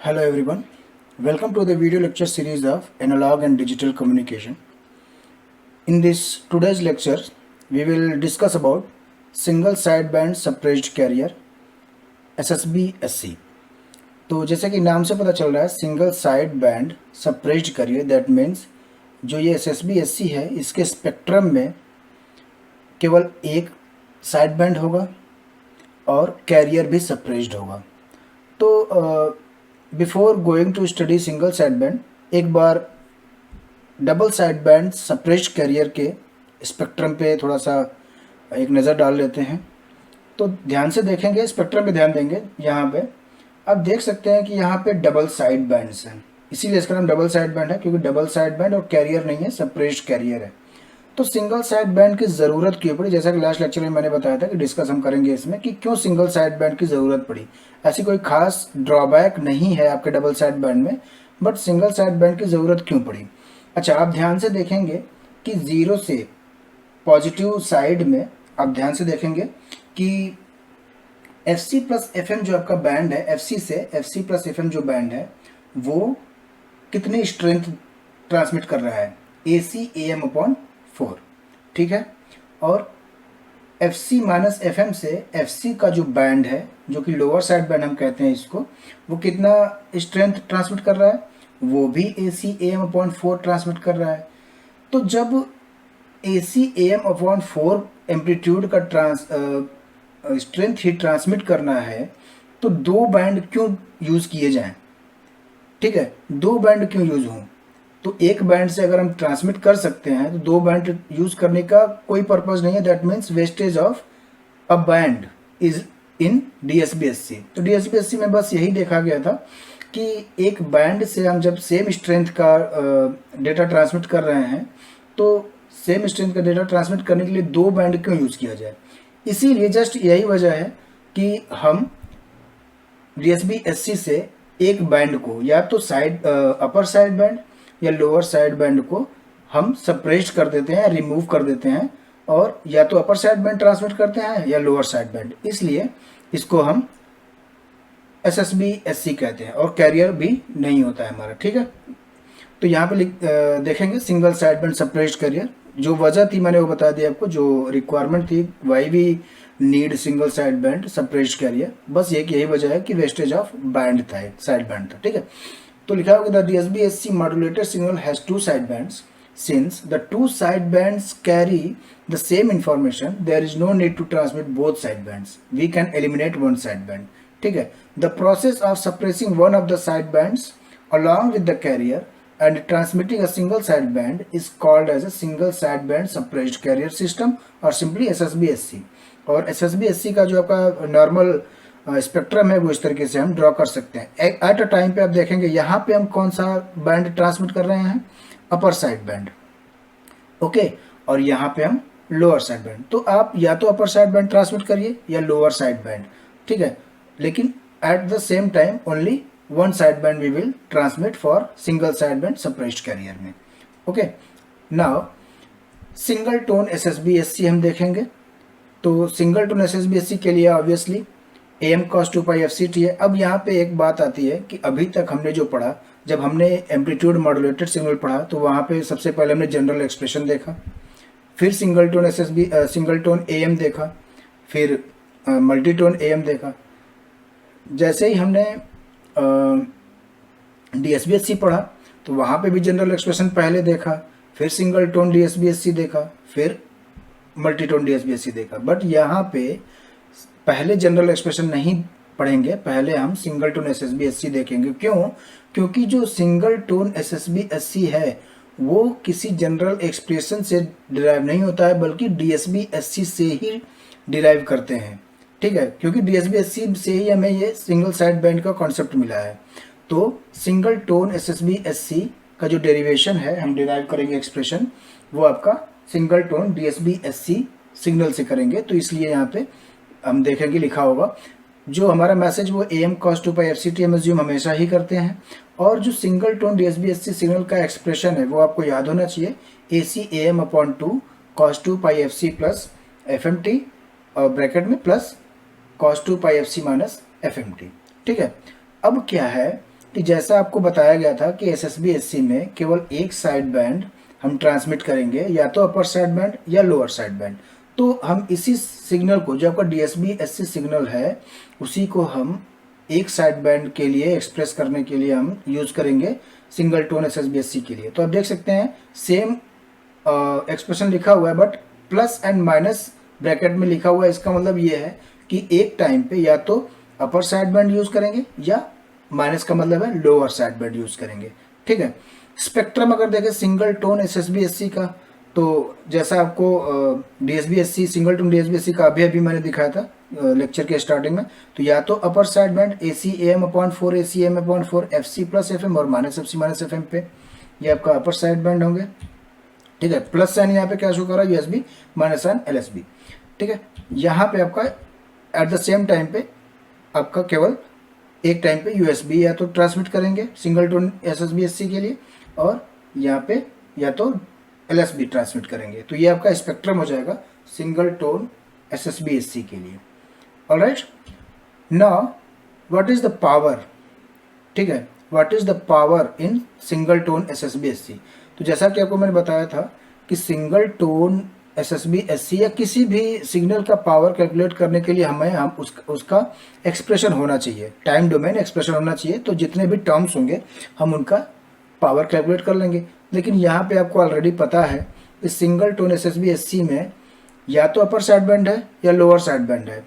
Hello everyone, welcome to the video lecture series of Analog and Digital Communication. In this today's lecture, we will discuss about Single Sideband Suppressed Carrier SSB-SC. तो जैसे कि नाम से पता चल रहा है single side band suppressed career, that means जो ये SSB-SC है इसके स्पेक्ट्रम में केवल एक साइड बैंड होगा और कैरियर भी सप्रेस्ड होगा। तो before going to study single side band, एक बार double side band suppressed carrier के स्पेक्ट्रम पे थोड़ा सा एक नज़र डाल लेते हैं। तो ध्यान से देखेंगे, स्पेक्ट्रम पे ध्यान देंगे। यहाँ पे आप देख सकते हैं कि यहाँ पे डबल साइड बैंड्स हैं, इसीलिए इसका नाम डबल साइड बैंड है, क्योंकि डबल साइड बैंड और कैरियर नहीं है, सप्रेस्ड कैरियर है। तो सिंगल साइड बैंड की ज़रूरत क्यों पड़ी, जैसा कि लास्ट लेक्चर में मैंने बताया था कि डिस्कस हम करेंगे इसमें कि क्यों सिंगल साइड बैंड की ज़रूरत पड़ी। ऐसी कोई खास ड्रॉबैक नहीं है आपके डबल साइड बैंड में, बट सिंगल साइड बैंड की ज़रूरत क्यों पड़ी। अच्छा, आप ध्यान से देखेंगे कि ज़ीरो से पॉजिटिव साइड में आप ध्यान से देखेंगे कि FC प्लस FM जो आपका बैंड है, FC से FC प्लस FM जो बैंड है वो कितनी स्ट्रेंथ ट्रांसमिट कर रहा है, AC AM/4, ठीक है। और FC माइनस FM से FC का जो बैंड है, जो कि लोअर साइड बैंड हम कहते हैं इसको, वो कितना स्ट्रेंथ ट्रांसमिट कर रहा है, वो भी AC AM/4 ट्रांसमिट कर रहा है। तो जब AC AM/4 एम्पलीट्यूड का स्ट्रेंथ ही ट्रांसमिट करना है तो दो बैंड क्यों यूज़ किए जाएं, ठीक है। दो बैंड क्यों यूज़ हों, तो एक बैंड से अगर हम ट्रांसमिट कर सकते हैं तो दो बैंड यूज़ करने का कोई पर्पज़ नहीं है। That means wastage of a band is in DSB-SC। तो DSB-SC में बस यही देखा गया था कि एक बैंड से हम जब सेम स्ट्रेंथ का डेटा ट्रांसमिट कर रहे हैं तो सेम स्ट्रेंथ का डेटा ट्रांसमिट करने के लिए दो बैंड क्यों यूज़ किया जाए। इसीलिए जस्ट यही वजह है कि हम DSB-SC से एक बैंड को या तो साइड अपर साइड बैंड या लोअर साइड बैंड को हम सप्रेस्ड कर देते हैं, रिमूव कर देते हैं, और या तो अपर साइड बैंड ट्रांसमिट करते हैं या लोअर साइड बैंड। इसलिए इसको हम SSB-SC कहते हैं और कैरियर भी नहीं होता है हमारा, ठीक है। तो यहाँ पे देखेंगे single side band suppressed career, जो वजह थी मैंने वो बता दिया आपको, जो रिक्वायरमेंट थी why we need single side band suppressed carrier, बस यही वजह है कि वेस्टेज ऑफ बैंड था, एक साइड बैंड था, ठीक है। तो लिखा होगा the DSB-SC modulated signal has two side bands. Since the two side bands carry the same information, there is no need to transmit both side bands. We can eliminate one side band. ठीक है। The process of suppressing one of the side bands along with the carrier and transmitting a single side band is called as a single side band suppressed carrier system or simply SSB-SC. और SSB-SC का जो आपका normal spectrum है वो इस तरीके से हम ड्रॉ कर सकते हैं। एट अ टाइम पे आप देखेंगे यहाँ पे हम कौन सा बैंड ट्रांसमिट कर रहे हैं, अपर साइड बैंड, ओके, और यहाँ पे हम लोअर साइड बैंड। तो आप या तो अपर साइड बैंड ट्रांसमिट करिए या लोअर साइड बैंड, ठीक है, लेकिन at the same time only one side band we will transmit for single side band suppressed carrier में, okay. Now single tone SSB-SC हम देखेंगे। तो सिंगल टोन SSB-SC के लिए obviously AM cos 2 pi FCT है। अब यहाँ पे एक बात आती है कि अभी तक हमने जो पढ़ा, जब हमने एम्पलीट्यूड मॉड्यूलेटेड सिग्नल पढ़ा तो वहाँ पे सबसे पहले हमने जनरल एक्सप्रेशन देखा, फिर सिंगल टोन AM देखा, फिर मल्टी टोन AM देखा। जैसे ही हमने DSB-SC पढ़ा तो वहाँ पे भी जनरल एक्सप्रेशन पहले देखा, फिर सिंगल टोन DSB-SC देखा, फिर मल्टी टोन DSB-SC देखा। बट यहाँ पे पहले जनरल एक्सप्रेशन नहीं पढ़ेंगे, पहले हम सिंगल टोन SSB-SC देखेंगे। क्यों? क्योंकि जो सिंगल टोन SSB-SC है वो किसी जनरल एक्सप्रेशन से डिराइव नहीं होता है, बल्कि DSB-SC से ही डिराइव करते हैं, ठीक है, क्योंकि DSB-SC से ही हमें ये सिंगल साइड बैंड का कॉन्सेप्ट मिला है। तो सिंगल टोन SSB-SC का जो डेरिवेशन है, हम डिराइव करेंगे एक्सप्रेशन, वो आपका सिंगल टोन DSB-SC सिग्नल से करेंगे। तो इसलिए यहाँ पे हम देखेंगे लिखा होगा जो हमारा मैसेज वो AM cos 2 pi FCT हम एज्यूम हमेशा ही करते हैं, और जो सिंगल टोन DSB-SC सिग्नल का एक्सप्रेशन है वो आपको याद होना चाहिए, AC AM/2 cos 2 pi FC plus FMT और ब्रैकेट में plus cos 2 pi FC minus FMT, ठीक है। अब क्या है कि जैसा आपको बताया गया था कि SSB/SC में केवल एक साइड बैंड हम ट्रांसमिट करेंगे, या तो अपर साइड बैंड या लोअर साइड बैंड। तो हम इसी सिग्नल को, जो आपका DSB/SC सिग्नल है, उसी को हम एक साइड बैंड के लिए एक्सप्रेस करने के लिए हम यूज करेंगे सिंगल टोन SSB/SC के लिए। तो आप देख सकते हैं सेम एक्सप्रेशन लिखा हुआ है, but plus and minus bracket में लिखा हुआ है। इसका मतलब ये है कि एक टाइम पे या तो अपर साइड बैंड यूज करेंगे, या माइनस का मतलब है लोअर साइड बैंड यूज करेंगे। ठीक है। स्पेक्ट्रम अगर देखें सिंगल टोन SSB/SC का, तो जैसा आपको DSB/SC सिंगल टोन DSB/SC का अभी मैंने दिखाया था लेक्चर के स्टार्टिंग में, तो या तो upper side band AC/AM/4 AC/AM/4 FC plus FM और माइनस FC माइनस FM पे, ये आपका अपर साइड बैंड होंगे। ठीक है। प्लस साइन यहाँ पे क्या शो कर रहा है, USB, माइनस साइन LSB। ठीक है। यहाँ पे आपका एट द सेम टाइम पे आपका केवल एक टाइम पे USB या तो ट्रांसमिट करेंगे सिंगल टोन SSB/SC के लिए, और यहाँ पे या तो LSB ट्रांसमिट करेंगे। तो ये आपका स्पेक्ट्रम हो जाएगा सिंगल टोन SSB/SC के लिए। Alright, now what is the power. ठीक है, what is the power in single tone SSB/SC। तो जैसा कि आपको मैंने बताया था कि सिंगल टोन SSB/SC या किसी भी सिग्नल का पावर कैलकुलेट करने के लिए हम उसका एक्सप्रेशन होना चाहिए, टाइम डोमेन एक्सप्रेशन होना चाहिए। तो जितने भी टर्म्स होंगे हम उनका पावर कैलकुलेट कर लेंगे। लेकिन यहाँ पे आपको ऑलरेडी पता है कि सिंगल टोन SSB/SC में या तो अपर साइड बैंड है या लोअर साइड बैंड है।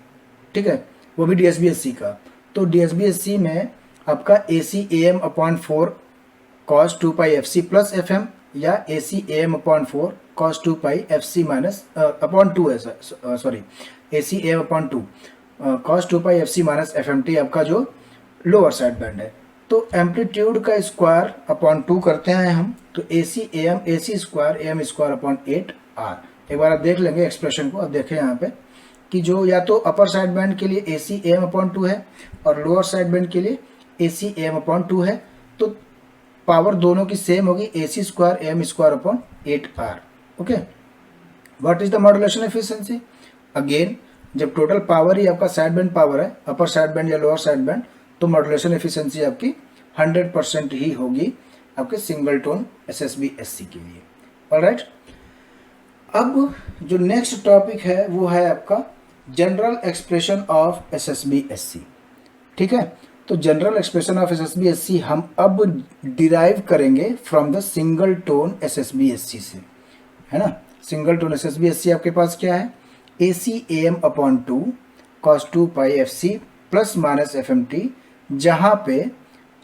ठीक है, वो भी DSB/SC का। तो DSB/SC में आपका AC/AM/4 cos 2 pi FC plus FM या AC/AM/4 cos 2 pi FC minus upon 2 है, sorry AC/AM/2 cos 2 pi FC minus FMT आपका जो लोअर साइड बैंड है। तो एम्पलीट्यूड का स्क्वायर अपॉन 2 करते हैं हम, तो AC square AM square upon 8R। एक बार आप देख लेंगे एक्सप्रेशन को। अब देखें यहाँ पे कि जो या तो अपर साइड बैंड के लिए AC/AM/2 है और लोअर साइड बैंड के लिए AC/AM/2 है, तो पावर दोनों की सेम होगी, AC square AM square upon 8R। Okay, what is the modulation efficiency. Again जब टोटल पावर ही आपका साइड बैंड पावर है, अपर साइड बैंड या लोअर साइड बैंड, तो मॉड्यूलेशन एफिशिएंसी आपकी 100% ही होगी आपके सिंगल टोन SSB/SC के लिए। ऑलराइट, अब जो नेक्स्ट टॉपिक है वो है आपका जनरल एक्सप्रेशन ऑफ SSB/SC। ठीक है, तो जनरल एक्सप्रेशन ऑफ SSB/SC हम अब डिराइव करेंगे from the single tone SSB/SC से, है ना। सिंगल टोन SSB/SC आपके पास क्या है, AC/AM/2 cos 2 pi FC plus minus FMT, जहाँ पे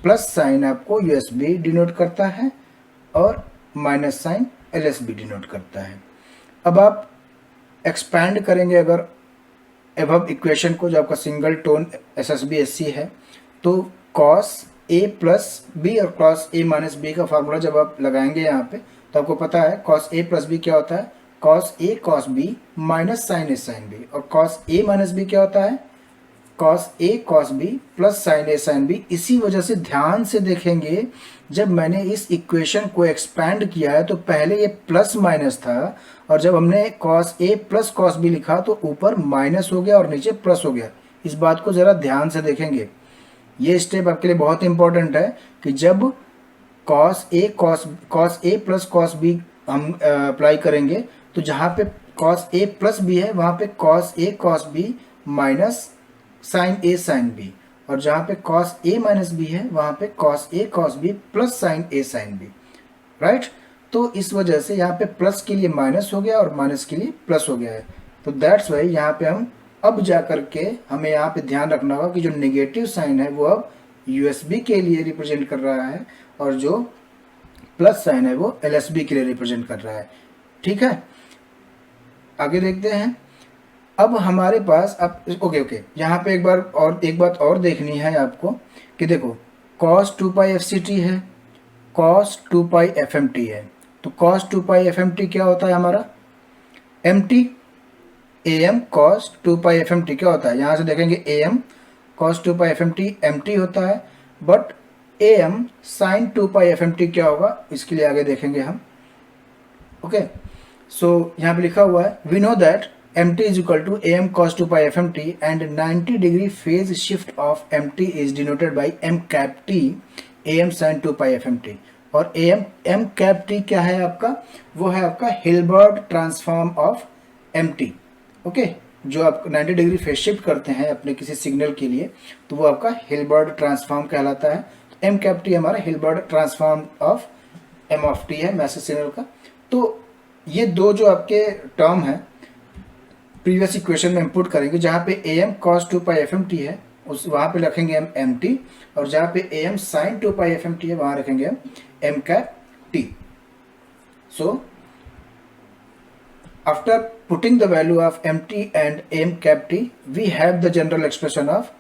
प्लस साइन आपको USB डिनोट करता है और माइनस साइन LSB डिनोट करता है। अब आप एक्सपैंड करेंगे अगर एबव इक्वेशन को, जो आपका सिंगल टोन SSB/SC है, तो cos A प्लस B और cos A माइनस B का फार्मूला जब आप लगाएंगे यहाँ पे, तो आपको पता है cos A प्लस B क्या होता है, cos A cos B minus sine A sine B, और cos A माइनस B क्या होता है, cos A cos B plus sine A sine B। इसी वजह से ध्यान से देखेंगे, जब मैंने इस इक्वेशन को एक्सपैंड किया है तो पहले ये प्लस माइनस था, और जब हमने cos A plus cos B लिखा तो ऊपर माइनस हो गया और नीचे प्लस हो गया। इस बात को ज़रा ध्यान से देखेंगे, ये स्टेप आपके लिए बहुत इंपॉर्टेंट है कि जब cos A plus cos B हम अप्लाई करेंगे, तो जहाँ पे cos A प्लस B है वहाँ पे cos A cos B minus sine A sine B, और जहाँ पे cos A माइनस B है वहाँ पे cos A cos B plus sine A sine B। Right, तो इस वजह से यहाँ पे प्लस के लिए माइनस हो गया और माइनस के लिए प्लस हो गया है। तो दैट्स वाई यहाँ पे हम अब जा कर के हमें यहाँ पे ध्यान रखना होगा कि जो नेगेटिव साइन है वो अब USB के लिए रिप्रेजेंट कर रहा है, और जो प्लस साइन है वो LSB के लिए रिप्रेजेंट कर रहा है। ठीक है, आगे देखते हैं। अब हमारे पास अब ओके यहाँ पे एक बात और देखनी है आपको कि देखो cos 2 pi FCT है, cos 2 pi FMT है। तो cos 2 pi FMT क्या होता है हमारा, MT AM cos 2 pi FMT क्या होता है, यहाँ से देखेंगे AM cos 2 pi FMT MT होता है, but AM sin 2 pi FMT क्या होगा, इसके लिए आगे देखेंगे हम। ओके, सो यहाँ पे लिखा हुआ है, we know that MT is equal to AM cos 2 pi FMT and 90 degree phase shift of MT is denoted by M cap T AM sin 2 pi FMT। और M कैप T क्या है आपका, वो है आपका Hilbert transform of MT। Okay, जो आप 90 degree phase shift करते हैं अपने किसी सिग्नल के लिए, तो वो आपका हिल्बर्ट ट्रांसफॉर्म कहलाता है। M कैप T हमारा Hilbert transform of M of T है मैसेज सिग्नल का। तो ये दो जो आपके टर्म है प्रीवियस इक्वेशन में इंपुट करेंगे, जहाँ पे AM cos 2 पाई FMT है उस वहाँ पे रखेंगे हम MT, और जहाँ पे AM sin 2 पाई FMT है वहाँ रखेंगे हम M cap T। So after putting the value of MT and M cap T, we have the general expression of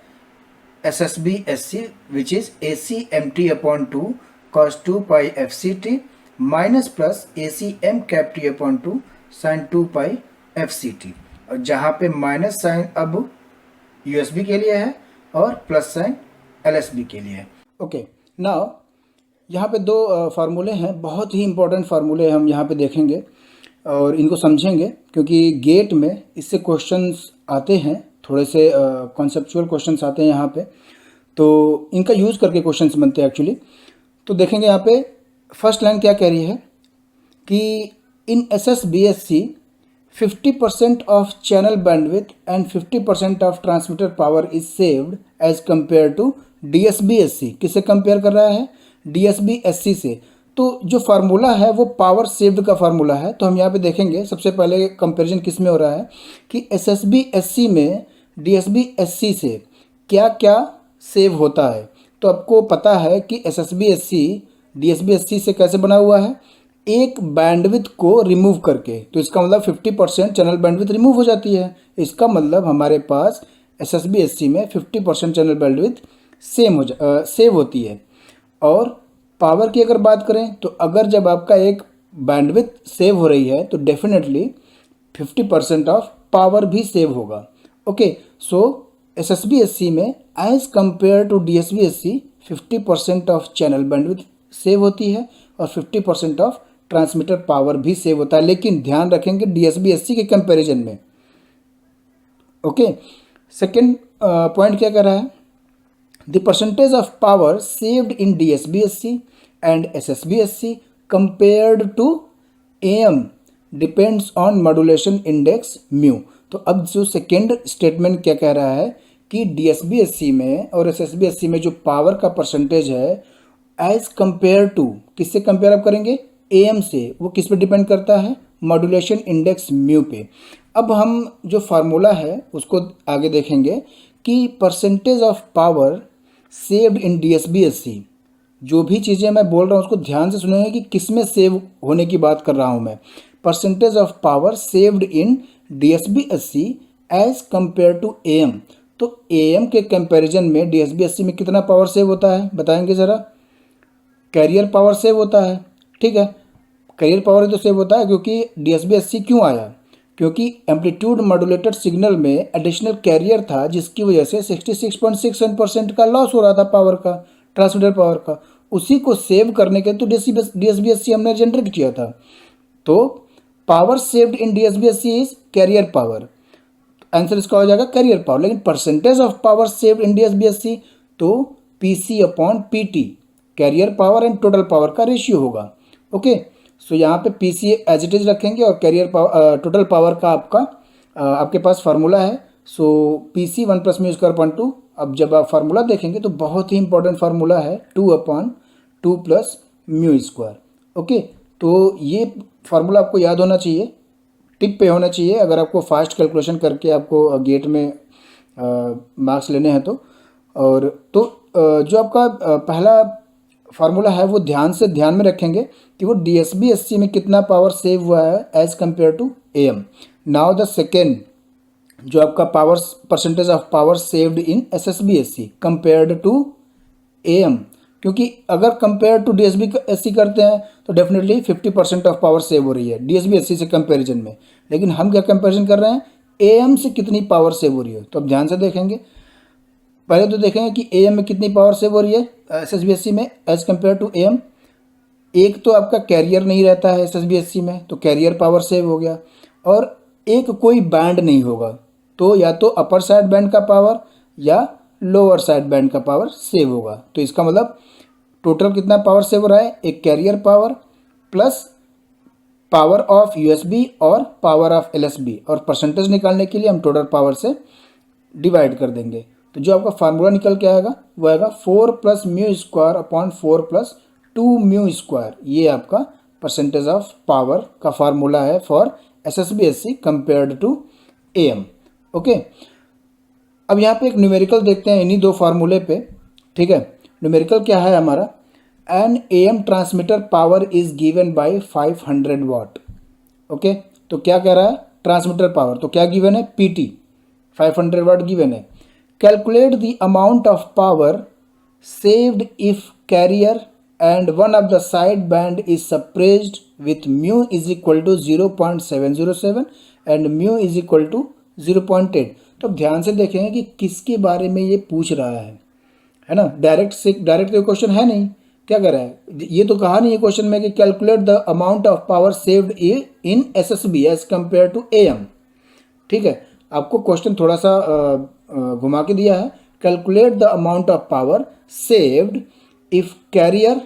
SSB SC, which is AC MT upon 2 cos 2 pi FCT minus plus AC M cap T upon 2 sin 2 pi FCT। और जहाँ पे minus sign अब USB के लिए है और plus sign LSB के लिए है। ओके, नाउ यहाँ पे दो फार्मूले हैं, बहुत ही इंपॉर्टेंट फार्मूले हम यहाँ पे देखेंगे और इनको समझेंगे, क्योंकि गेट में इससे क्वेश्चंस आते हैं, थोड़े से कॉन्सेप्चुअल क्वेश्चंस आते हैं यहाँ पे, तो इनका यूज़ करके क्वेश्चंस बनते हैं एक्चुअली। तो देखेंगे यहाँ पे फर्स्ट लाइन क्या कह रही है कि इन SSBSC 50% of channel bandwidth and 50% of transmitter power is saved as compared to DSB-SC। किससे कंपेयर कर रहा है, DSB-SC से। तो जो फार्मूला है वो पावर सेव्ड का फार्मूला है। तो हम यहाँ पे देखेंगे सबसे पहले कंपैरिजन किस में हो रहा है कि SSB-SC में DSB-SC से क्या क्या सेव होता है। तो आपको पता है कि SSB-SC DSB-SC से कैसे बना हुआ है, एक बैंडविड्थ को रिमूव करके। तो इसका मतलब 50% चैनल बैंडविड्थ रिमूव हो जाती है। इसका मतलब हमारे पास SSB-SC में 50% चैनल बैंडविड्थ सेव होती है। और पावर की अगर बात करें तो अगर जब आपका एक बैंडविड्थ सेव हो रही है तो डेफिनेटली 50% ऑफ पावर भी सेव होगा। ओके, सो SSB-SC में as compare to DSB-SC 50% of channel bandwidth save होती है और 50% ऑफ ट्रांसमीटर पावर भी सेव होता है, लेकिन ध्यान रखेंगे DSB-SC के कंपैरिजन में। ओके, सेकेंड पॉइंट क्या कर रहा है, the percentage of power saved in DSB-SC and SSB-SC compared to AM depends on modulation index mu. तो अब जो सेकेंड स्टेटमेंट क्या कह रहा है कि DSB-SC में और SSB-SC में जो पावर का परसेंटेज है एज कंपेयर टू, किससे कंपेयर आप करेंगे, AM से, वो किस पे डिपेंड करता है, मॉड्यूलेशन इंडेक्स म्यू पे। अब हम जो फार्मूला है उसको आगे देखेंगे कि percentage of power saved in DSB-SC, जो भी चीज़ें मैं बोल रहा हूँ उसको ध्यान से सुनेंगे कि किस में सेव होने की बात कर रहा हूँ मैं। Percentage of power saved in DSB-SC as compare to AM। तो AM के कंपैरिजन में DSB-SC में कितना पावर सेव होता है बताएंगे ज़रा। कैरियर पावर सेव होता है, ठीक है, कैरियर पावर तो सेव होता है क्योंकि DSB-SC क्यों आया, क्योंकि एम्पलीट्यूड मॉड्यूलेटेड सिग्नल में एडिशनल कैरियर था जिसकी वजह से 66.67% का लॉस हो रहा था पावर का, ट्रांसमीटर पावर का। उसी को सेव करने के तो DSB-SC हमने जनरेट किया था। तो power saved in DSB-SC is carrier power, answer इसका हो जाएगा कैरियर पावर। लेकिन percentage of power saved in DSB-SC तो PC upon PT, carrier power and total power का रेशियो होगा। ओके, सो यहाँ पे PC एज इट इज रखेंगे और कैरियर पावर टोटल पावर का आपके पास फार्मूला है। सो PC 1 + म्यू स्क्वायर अपॉन 2। अब जब आप फार्मूला देखेंगे तो बहुत ही इंपॉर्टेंट फार्मूला है 2/2 + म्यू स्क्वायर। ओके, तो ये फार्मूला आपको याद होना चाहिए, टिप पे होना चाहिए अगर आपको फास्ट कैलकुलेशन करके आपको गेट में मार्क्स लेने हैं तो। और तो जो आपका पहला फार्मूला है वो ध्यान में रखेंगे कि वो DSB-SC में कितना पावर सेव हुआ है as compare to AM। Now the second, जो आपका power percentage of power saved in SSB-SC compared to AM, क्योंकि अगर कंपेयर टू DSB-SC करते हैं तो डेफिनेटली 50% ऑफ पावर सेव हो रही है DSB-SC से कंपैरिजन में। लेकिन हम क्या कंपैरिजन कर रहे हैं, AM से कितनी पावर सेव हो रही है। तो अब ध्यान से देखेंगे, पहले तो देखेंगे कि AM में कितनी पावर सेव हो रही है SSB-SC में एज कंपेयर टू AM। एक तो आपका कैरियर नहीं रहता है SSB-SC में, तो कैरियर पावर सेव हो गया, और एक कोई बैंड नहीं होगा, तो या तो अपर साइड बैंड का पावर या लोअर साइड बैंड का पावर सेव होगा। तो इसका मतलब टोटल कितना पावर सेव हो रहा है, एक carrier power plus power of USB और पावर ऑफ एलएसबी, और परसेंटेज निकालने के लिए हम टोटल पावर से डिवाइड कर देंगे। तो जो आपका फार्मूला निकल के आएगा वो आएगा 4 plus mu square upon 4 plus 2 mu square. ये आपका परसेंटेज ऑफ पावर का फार्मूला है for SSB compared to AM. Okay, अब यहाँ पे एक न्यूमेरिकल देखते हैं इन्हीं दो फार्मूले पे। ठीक है, न्यूमेरिकल क्या है हमारा, an AM transmitter power is given by 500 watt. Okay, तो क्या कह रहा है, ट्रांसमीटर पावर तो क्या गिवन है, पीटी 500 वाट गिवन है। Calculate the amount of power saved if carrier and one of the side band is suppressed with mu is equal to 0.707 and mu is equal to 0.8। तो अब ध्यान से देखेंगे कि किसके बारे में ये पूछ रहा है ना। डायरेक्ट तो क्वेश्चन है नहीं, क्या कर रहा है, ये तो कहा नहीं है क्वेश्चन में कि calculate the amount of power saved in SSB as compare to AM. ठीक है, आपको क्वेश्चन थोड़ा सा घुमा के दिया है, calculate the amount of power saved if carrier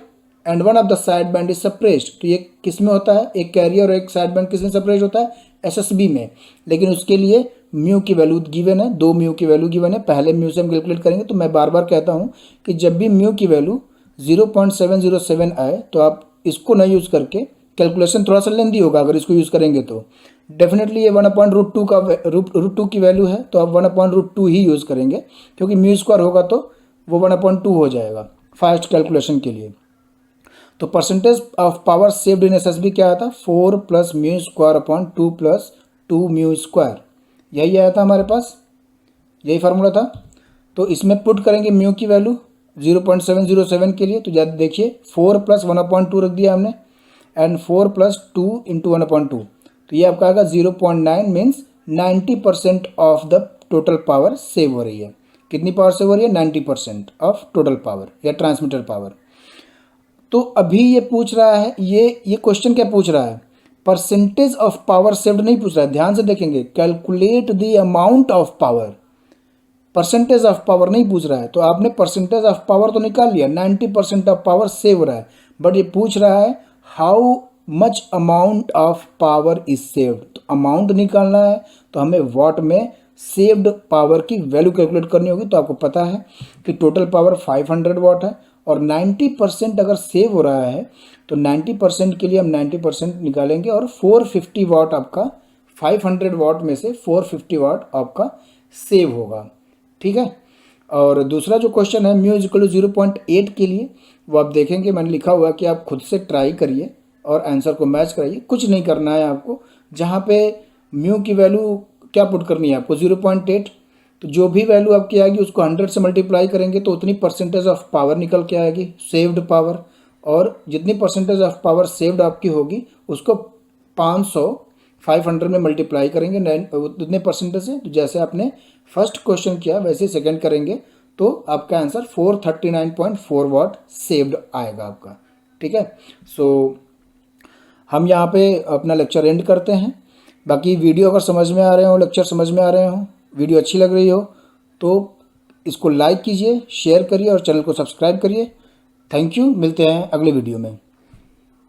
and one of the side band is suppressed. तो ये किस में होता है, एक कैरियर और एक साइड बैंड किस में सप्रेस्ड होता है, एसएसबी में। लेकिन उसके लिए म्यू की वैल्यू गिवन है, 2 म्यू की वैल्यू गिवन है। पहले म्यू से हम कैलकुलेट करेंगे। तो मैं बार बार कहता हूँ कि जब भी म्यू की वैल्यू 0.707 आए तो आप इसको न यूज़ करके, कैलकुलेशन थोड़ा सा लेंदी होगा अगर इसको यूज़ करेंगे तो डेफिनेटली ये 1/√2 का √2 की वैल्यू है, तो आप 1/√2 ही यूज़ करेंगे, क्योंकि म्यू स्क्वायर होगा तो वो 1/2 हो जाएगा फास्ट कैलकुलेशन के लिए। तो percentage of power saved in SSB क्या आता, 4 plus mu square upon 2 plus 2 mu square, यही आया था हमारे पास, यही फार्मूला था। तो इसमें पुट करेंगे म्यू की वैल्यू 0.707 के लिए। तो ज़्यादा देखिए 4 प्लस 1/2 रख दिया हमने, एंड 4 प्लस 2 इंटू 1/2, तो ये आपका आएगा 0.9 means 90% of the total power save हो रही है। कितनी पावर सेव हो रही है, 90% ऑफ टोटल पावर या ट्रांसमीटर पावर। तो अभी ये पूछ रहा है, ये क्वेश्चन क्या पूछ रहा है, परसेंटेज ऑफ पावर सेव्ड नहीं पूछ रहा है। ध्यान से देखेंगे, calculate the amount of power, percentage of power नहीं पूछ रहा है। तो आपने परसेंटेज ऑफ पावर तो निकाल लिया, 90% ऑफ पावर सेव हो रहा है, बट ये पूछ रहा है how much amount of power is saved. तो अमाउंट निकालना है तो हमें वाट में सेव्ड पावर की वैल्यू कैलकुलेट करनी होगी। तो आपको पता है कि टोटल पावर 500 वाट है और 90% अगर सेव हो रहा है तो 90% के लिए हम 90% निकालेंगे और 450 वाट आपका, 500 वाट में से 450 वाट आपका सेव होगा। ठीक है, और दूसरा जो क्वेश्चन है म्यू इक्वल टू 0.8 के लिए, वो आप देखेंगे मैंने लिखा हुआ है कि आप खुद से ट्राई करिए और आंसर को मैच कराइए। कुछ नहीं करना है आपको, जहाँ पे म्यू की वैल्यू क्या पुट करनी है आपको, 0.8। तो जो भी वैल्यू आपकी आएगी उसको 100 से मल्टीप्लाई करेंगे तो उतनी परसेंटेज ऑफ पावर निकल के आएगी, सेव्ड पावर। और जितनी परसेंटेज ऑफ पावर सेव्ड आपकी होगी उसको 500 में मल्टीप्लाई करेंगे उतने परसेंटेज से। तो जैसे आपने फर्स्ट क्वेश्चन किया वैसे सेकंड करेंगे तो आपका आंसर 439.4 वाट सेव्ड आएगा आपका। ठीक है, सो हम यहाँ पे अपना लेक्चर एंड करते हैं। बाकी वीडियो अगर समझ में आ रहे हो, लेक्चर समझ में आ रहे हो, वीडियो अच्छी लग रही हो तो इसको लाइक कीजिए, शेयर करिए और चैनल को सब्सक्राइब करिए। थैंक यू, मिलते हैं अगले वीडियो में।